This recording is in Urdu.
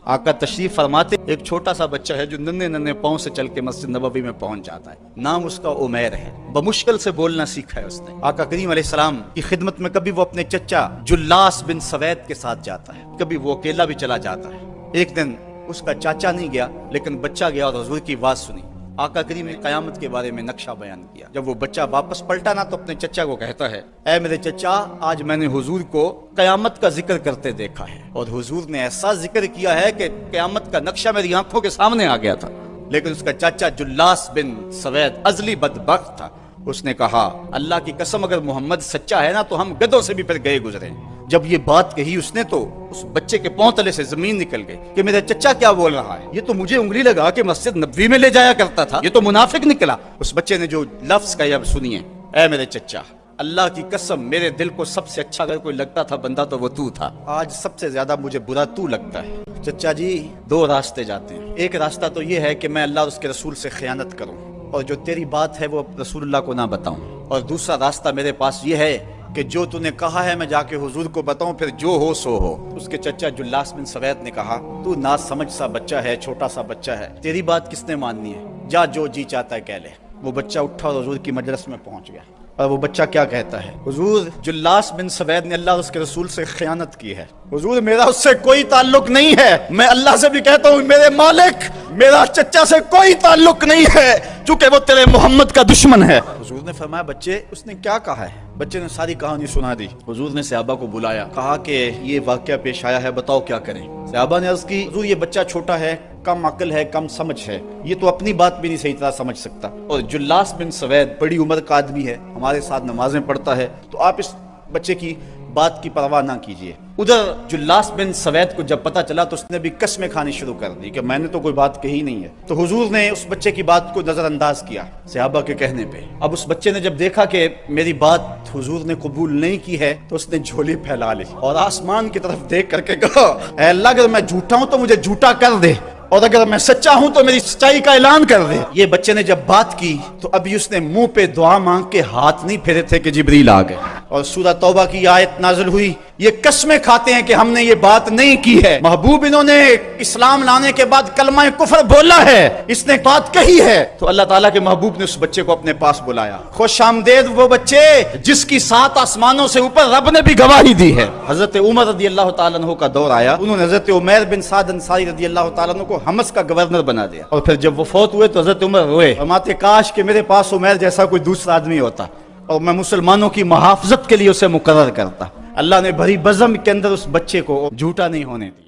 آقا تشریف فرماتے ایک چھوٹا سا بچہ ہے جو ننھے ننھے پاؤں سے چل کے مسجد نبوی میں پہنچ جاتا ہے. نام اس کا عمیر ہے. بمشکل سے بولنا سیکھا ہے اس نے. آقا کریم علیہ السلام کی خدمت میں کبھی وہ اپنے چچا جلاس بن سوید کے ساتھ جاتا ہے, کبھی وہ اکیلا بھی چلا جاتا ہے. ایک دن اس کا چاچا نہیں گیا لیکن بچہ گیا اور حضور کی بات سنی. آقا کریم نے قیامت کے بارے میں نقشہ بیان کیا. جب وہ بچہ واپس پلٹا نا تو اپنے چچا کو کہتا ہے, اے میرے چچا, آج میں نے حضور کو قیامت کا ذکر کرتے دیکھا ہے, اور حضور نے ایسا ذکر کیا ہے کہ قیامت کا نقشہ میری آنکھوں کے سامنے آ گیا تھا. لیکن اس کا چاچا جلاس بن سوید ازلی بدبخت تھا. اس نے کہا, اللہ کی قسم اگر محمد سچا ہے نا تو ہم گدھوں سے بھی پھر گئے گزرے. جب یہ بات کہی اس نے تو اس بچے کے پاؤں تلے سے زمین نکل گئی کہ میرا چچا کیا بول رہا ہے, یہ تو مجھے انگلی لگا کے مسجد نبوی میں لے جایا کرتا تھا, یہ تو منافق نکلا. اس بچے نے جو لفظ کہا, اب سنیے, اے میرے چچا, اللہ کی قسم میرے دل کو سب سے اچھا اگر کوئی لگتا تھا بندہ تو وہ تو تھا. آج سب سے زیادہ مجھے برا تو لگتا ہے. چچا جی, دو راستے جاتے ہیں. ایک راستہ تو یہ ہے کہ میں اللہ اور اس کے رسول سے خیانت کروں اور جو تیری بات ہے وہ رسول اللہ کو نہ بتاؤں, اور دوسرا راستہ میرے پاس یہ ہے کہ جو تو نے کہا ہے میں جا کے حضور کو بتاؤں, پھر جو ہو سو ہو. اس کے چچا جلاس بن سوید نے کہا, تو نا سمجھ سا بچہ ہے, چھوٹا سا بچہ ہے, تیری بات کس نے ماننی ہے, جا جو جی چاہتا ہے کہہ لے. وہ بچہ اٹھا اور حضور کی مجلس میں پہنچ گیا. اور وہ بچہ کیا کہتا ہے, حضور, جلاس بن سوید نے اللہ اور اس کے رسول سے خیانت کی ہے. حضور, میرا اس سے کوئی تعلق نہیں ہے. میں اللہ سے بھی کہتا ہوں, میرے مالک, میرا چچا سے کوئی تعلق نہیں ہے, چونکہ وہ تیرے محمد کا دشمن ہے. حضور نے فرمایا, بچے, اس نے کیا کہا ہے؟ بچے نے ساری کہانی سنا دی. حضور نے صحابہ کو بلایا, کہا کہ یہ واقعہ پیش آیا ہے, بتاؤ کیا کریں. صحابہ نے عرض کی, حضور یہ بچہ چھوٹا ہے, کم عقل ہے, کم سمجھ ہے, یہ تو اپنی بات بھی نہیں صحیح طرح سمجھ سکتا. اور جلاس بن سوید بڑی عمر کا آدمی ہے, ہمارے ساتھ نمازیں پڑھتا ہے, تو آپ اس بچے کی بات کی پرواہ نہ کیجیے. ادھر جلاس بن سوید کو جب پتا چلا تو اس نے بھی قسمیں کھانی شروع کر دی کہ میں نے تو کوئی بات کہی نہیں ہے. تو حضور نے اس بچے کی بات کو نظر انداز کیا صحابہ کے کہنے پہ. اب اس بچے نے جب دیکھا کہ میری بات حضور نے قبول نہیں کی ہے تو اس نے جھولی پھیلا لی اور آسمان کی طرف دیکھ کر کے کہا, اے اللہ, اگر میں جھوٹا ہوں تو مجھے جھوٹا کر دے, اور اگر میں سچا ہوں تو میری سچائی کا اعلان کر دے. یہ بچے نے جب بات کی تو ابھی اس نے منہ پہ دعا مانگ کے ہاتھ نہیں پھیرے تھے کہ جبریل آ گئے اور سورہ توبہ کی آیت نازل ہوئی. یہ قسمیں کھاتے ہیں کہ ہم نے یہ بات نہیں کی ہے. محبوب, انہوں نے اسلام لانے کے بعد کلمہ کفر بولا ہے, اس نے بات کہی ہے. تو اللہ تعالیٰ کے محبوب نے اس بچے کو اپنے پاس بلایا. خوش آمدید وہ بچے جس کی 7 آسمانوں سے اوپر رب نے بھی گواہی دی ہے. حضرت عمر رضی اللہ تعالیٰ عنہ کا دور آیا, انہوں نے حضرت عمیر بن سعد انصاری رضی اللہ تعالیٰ عنہ کو حمص کا گورنر بنا دیا. اور پھر جب وہ فوت ہوئے تو حضرت عمر روئے, فرماتے کاش کہ میرے پاس عمیر جیسا کوئی دوسرا آدمی ہوتا اور میں مسلمانوں کی محافظت کے لیے اسے مقرر کرتا. اللہ نے بھری بزم کے اندر اس بچے کو جھوٹا نہیں ہونے دیا.